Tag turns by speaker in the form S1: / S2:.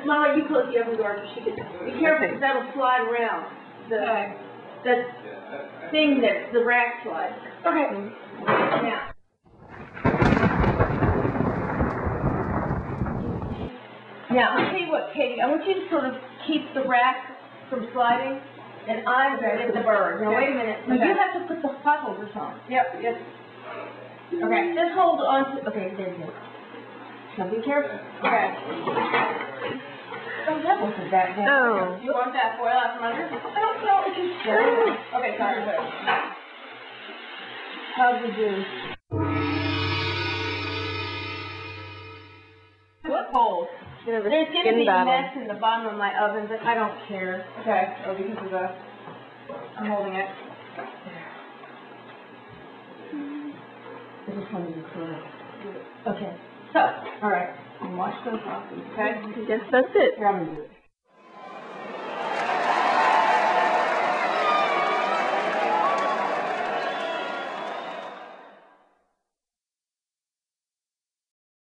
S1: Mama, you close the oven door so she can, be careful, because that'll slide around. The thing that the rack slides. Okay. Now. Now, I'll tell you what, Katie, I want you to sort of keep the rack from sliding, and I'm going to get the bird. Now, wait a minute. Now, you have to put the pot holders on. Yep, yep. Okay, just hold on to, okay, there you go. Now, be careful. Okay. Oh, that wasn't that bad.
S2: Oh.
S1: You want that foil out from under? I don't know if you should. Okay, sorry. How'd you do? What holes?
S2: Yeah, the
S1: There's going to
S2: skin
S1: be a
S2: battle.
S1: mess in the bottom of my oven, but I don't care. Okay, oh, because of the, I'm holding it. I just wanted to clear it. Okay, so, all right, wash those off, okay?
S2: Yes, that's it.
S1: Here, I'm going to do it.